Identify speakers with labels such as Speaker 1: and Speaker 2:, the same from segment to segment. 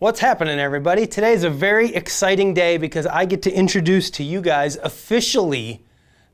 Speaker 1: What's happening, everybody? Today is a very exciting day because I get to introduce to you guys officially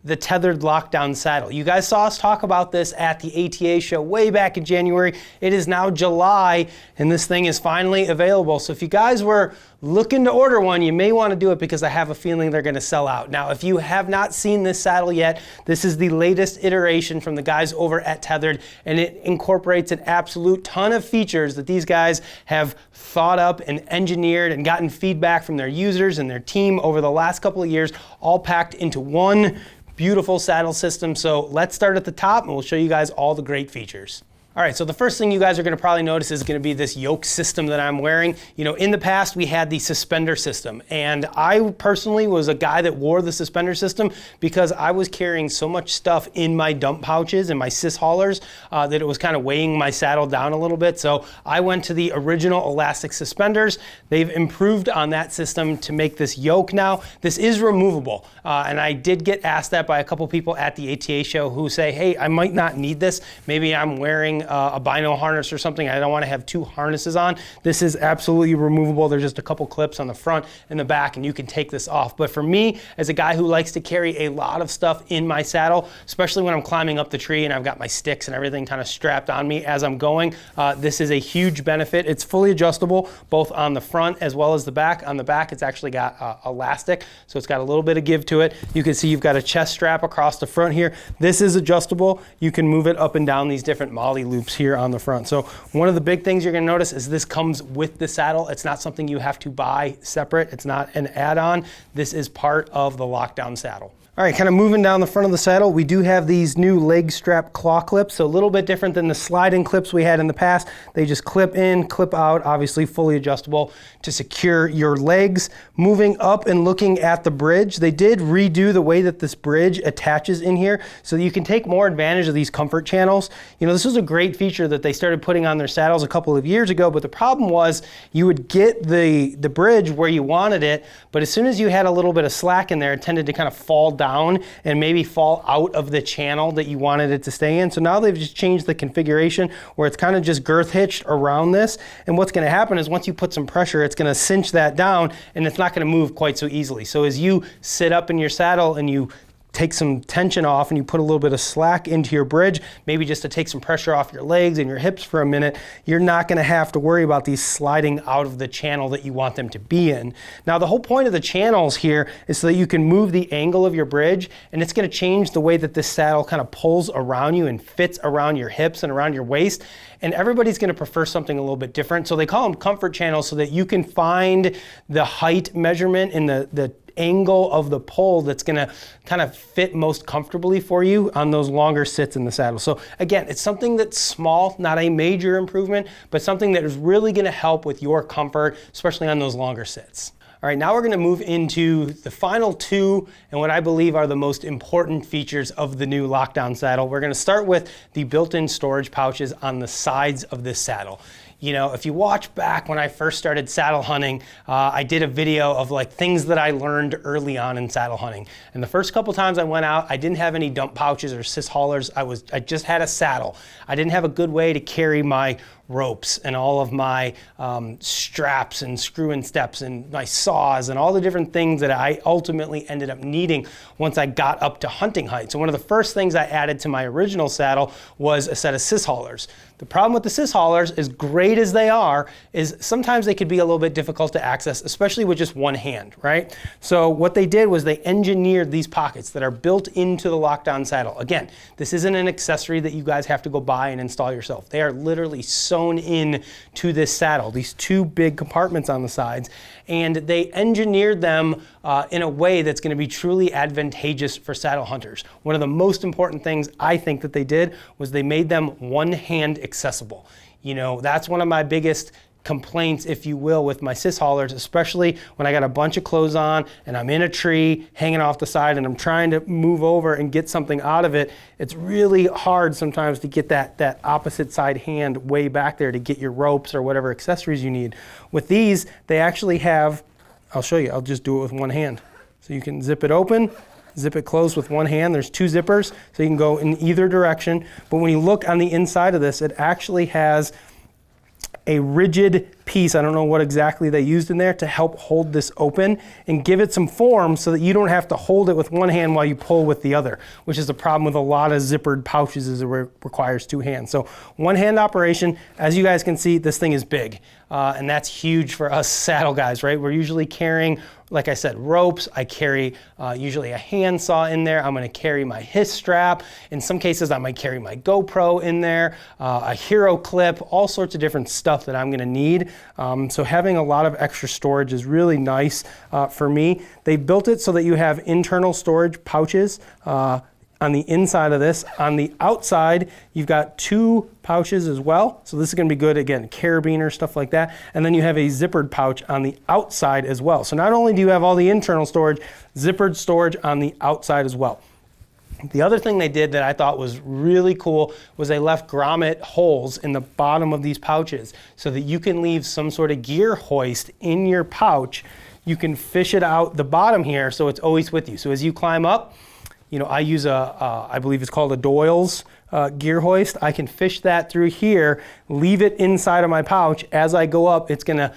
Speaker 1: the Tethrd LockDown saddle. You guys saw us talk about this at the ATA show way back in January. It is now July and this thing is finally available. So if you guys were looking to order one, you may want to do it because I have a feeling they're going to sell out. Now, if you have not seen this saddle yet, this is the latest iteration from the guys over at Tethrd, and it incorporates an absolute ton of features that these guys have thought up and engineered and gotten feedback from their users and their team over the last couple of years, all packed into one beautiful saddle system. So let's start at the top and we'll show you guys all the great features. All right, so the first thing you guys are going to probably notice is going to be this yoke system that I'm wearing. You know, in the past we had the suspender system, and I personally was a guy that wore the suspender system because I was carrying so much stuff in my dump pouches and my sys haulers that it was kind of weighing my saddle down a little bit. So I went to the original elastic suspenders. They've improved on that system to make this yoke now. This is removable, and I did get asked that by a couple people at the ATA show who say, hey, I might not need this. Maybe I'm wearing a bino harness or something. I don't want to have two harnesses on. This is absolutely removable. There's just a couple clips on the front and the back and you can take this off. But for me, as a guy who likes to carry a lot of stuff in my saddle, especially when I'm climbing up the tree and I've got my sticks and everything kind of strapped on me as I'm going, this is a huge benefit. It's fully adjustable both on the front as well as the back. On the back, it's actually got elastic, so it's got a little bit of give to it. You can see you've got a chest strap across the front here. This is adjustable. You can move it up and down these different molly loops here on the front. So one of the big things you're going to notice is this comes with the saddle. It's not something you have to buy separate. It's not an add-on. This is part of the LockDown saddle. All right, kind of moving down the front of the saddle, we do have these new leg strap claw clips, so a little bit different than the slide-in clips we had in the past. They just clip in, clip out, obviously fully adjustable to secure your legs. Moving up and looking at the bridge, they did redo the way that this bridge attaches in here so that you can take more advantage of these comfort channels. You know, this was a great feature that they started putting on their saddles a couple of years ago, but the problem was you would get the bridge where you wanted it, but as soon as you had a little bit of slack in there, it tended to kind of fall down and maybe fall out of the channel that you wanted it to stay in. So now they've just changed the configuration where it's kind of just girth hitched around this. And what's going to happen is once you put some pressure, it's going to cinch that down and it's not going to move quite so easily. So as you sit up in your saddle and you take some tension off and you put a little bit of slack into your bridge, maybe just to take some pressure off your legs and your hips for a minute, you're not going to have to worry about these sliding out of the channel that you want them to be in. Now, the whole point of the channels here is so that you can move the angle of your bridge, and it's going to change the way that this saddle kind of pulls around you and fits around your hips and around your waist. And everybody's going to prefer something a little bit different. So they call them comfort channels so that you can find the height measurement and the angle of the pull that's going to kind of fit most comfortably for you on those longer sits in the saddle. So again, it's something that's small, not a major improvement, but something that is really going to help with your comfort, especially on those longer sits. All right, now we're going to move into the final two and what I believe are the most important features of the new LockDown saddle. We're going to start with the built-in storage pouches on the sides of this saddle. You know, if you watch back when I first started saddle hunting, I did a video of like things that I learned early on in saddle hunting. And the first couple times I went out, I didn't have any dump pouches or sys haulers. I just had a saddle. I didn't have a good way to carry my ropes and all of my straps and screw and steps and my saws and all the different things that I ultimately ended up needing once I got up to hunting height. So one of the first things I added to my original saddle was a set of sys haulers. The problem with the sys haulers, as great as they are, is sometimes they could be a little bit difficult to access, especially with just one hand, right? So what they did was they engineered these pockets that are built into the LockDown saddle. Again, this isn't an accessory that you guys have to go buy and install yourself. They are literally sewn in to this saddle, these two big compartments on the sides, and they engineered them in a way that's going to be truly advantageous for saddle hunters. One of the most important things I think that they did was they made them one-hand accessible. You know, that's one of my biggest complaints, if you will, with my sys haulers, especially when I got a bunch of clothes on and I'm in a tree hanging off the side and I'm trying to move over and get something out of it. It's really hard sometimes to get that opposite side hand way back there to get your ropes or whatever accessories you need. With these, they actually have, I'll show you, I'll just do it with one hand. So you can zip it open, zip it closed with one hand. There's two zippers, so you can go in either direction. But when you look on the inside of this, it actually has a rigid piece, I don't know what exactly they used in there, to help hold this open and give it some form so that you don't have to hold it with one hand while you pull with the other, which is the problem with a lot of zippered pouches, is it requires two hands. So one hand operation. As you guys can see, this thing is big, and that's huge for us saddle guys, right? We're usually carrying, like I said, ropes. I carry usually a handsaw in there. I'm going to carry my his strap. In some cases, I might carry my GoPro in there, a hero clip, all sorts of different stuff that I'm going to need. So having a lot of extra storage is really nice for me. They built it so that you have internal storage pouches on the inside of this. On the outside, you've got two pouches as well. So this is gonna be good, again, carabiner, stuff like that. And then you have a zippered pouch on the outside as well. So not only do you have all the internal storage, zippered storage on the outside as well. The other thing they did that I thought was really cool was they left grommet holes in the bottom of these pouches so that you can leave some sort of gear hoist in your pouch. You can fish it out the bottom here so it's always with you. So as you climb up, you know, I use I believe it's called a Doyle's gear hoist. I can fish that through here, leave it inside of my pouch. As I go up, it's gonna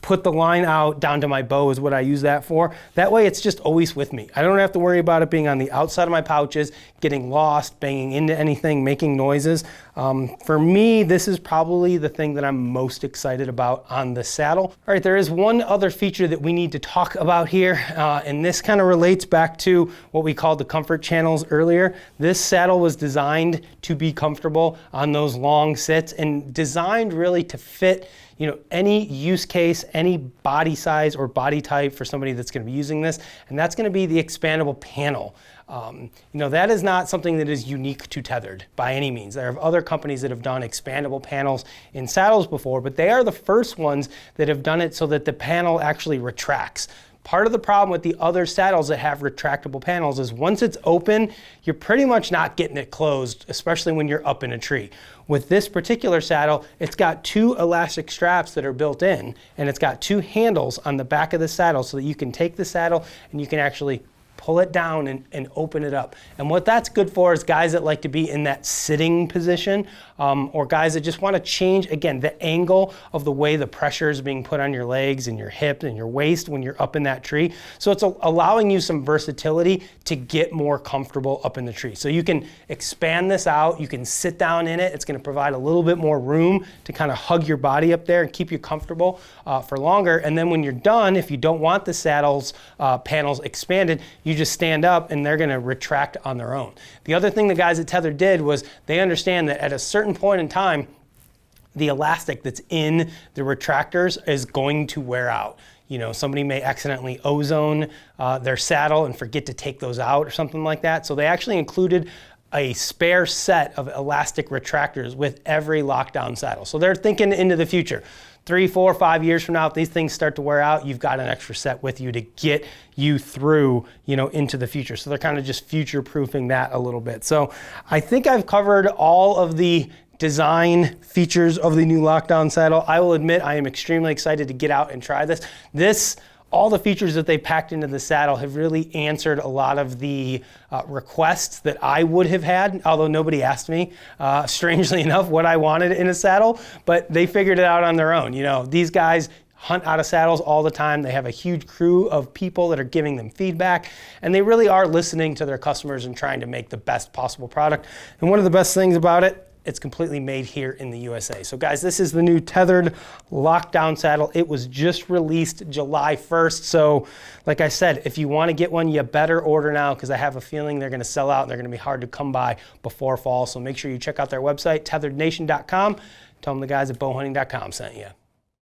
Speaker 1: put the line out down to my bow is what I use that for. That way it's just always with me. I don't have to worry about it being on the outside of my pouches, getting lost, banging into anything, making noises. For me, this is probably the thing that I'm most excited about on the saddle. All right, there is one other feature that we need to talk about here, and this kind of relates back to what we called the comfort channels earlier. This saddle was designed to be comfortable on those long sits and designed really to fit, you know, any use case, any body size or body type for somebody that's going to be using this, and that's going to be the expandable panel. You know, that is not something that is unique to Tethrd by any means. There are other companies that have done expandable panels in saddles before, but they are the first ones that have done it so that the panel actually retracts. Part of the problem with the other saddles that have retractable panels is once it's open, you're pretty much not getting it closed, especially when you're up in a tree. With this particular saddle, it's got two elastic straps that are built in, and it's got two handles on the back of the saddle so that you can take the saddle and you can actually pull it down and open it up. And what that's good for is guys that like to be in that sitting position, or guys that just want to change, again, the angle of the way the pressure is being put on your legs and your hip and your waist when you're up in that tree. So it's allowing you some versatility to get more comfortable up in the tree. So you can expand this out, you can sit down in it. It's going to provide a little bit more room to kind of hug your body up there and keep you comfortable for longer. And then when you're done, if you don't want the saddles panels expanded, you just stand up and they're going to retract on their own. The other thing the guys at Tethrd did was they understand that at a certain point in time, the elastic that's in the retractors is going to wear out. You know, somebody may accidentally ozone their saddle and forget to take those out or something like that. So they actually included a spare set of elastic retractors with every LockDown saddle. So they're thinking into the future. 3, 4, 5 years from now, if these things start to wear out, you've got an extra set with you to get you through, you know, into the future. So they're kind of just future-proofing that a little bit. So I think I've covered all of the design features of the new LockDown saddle. I will admit I am extremely excited to get out and try this. All the features that they packed into the saddle have really answered a lot of the requests that I would have had, although nobody asked me, strangely enough, what I wanted in a saddle, but they figured it out on their own. You know, these guys hunt out of saddles all the time. They have a huge crew of people that are giving them feedback, and they really are listening to their customers and trying to make the best possible product. And one of the best things about it, it's completely made here in the USA. So guys, this is the new Tethrd LockDown saddle. It was just released July 1st. So like I said, if you want to get one, you better order now because I have a feeling they're going to sell out and they're going to be hard to come by before fall. So make sure you check out their website, tethrdnation.com. Tell them the guys at bowhunting.com sent you.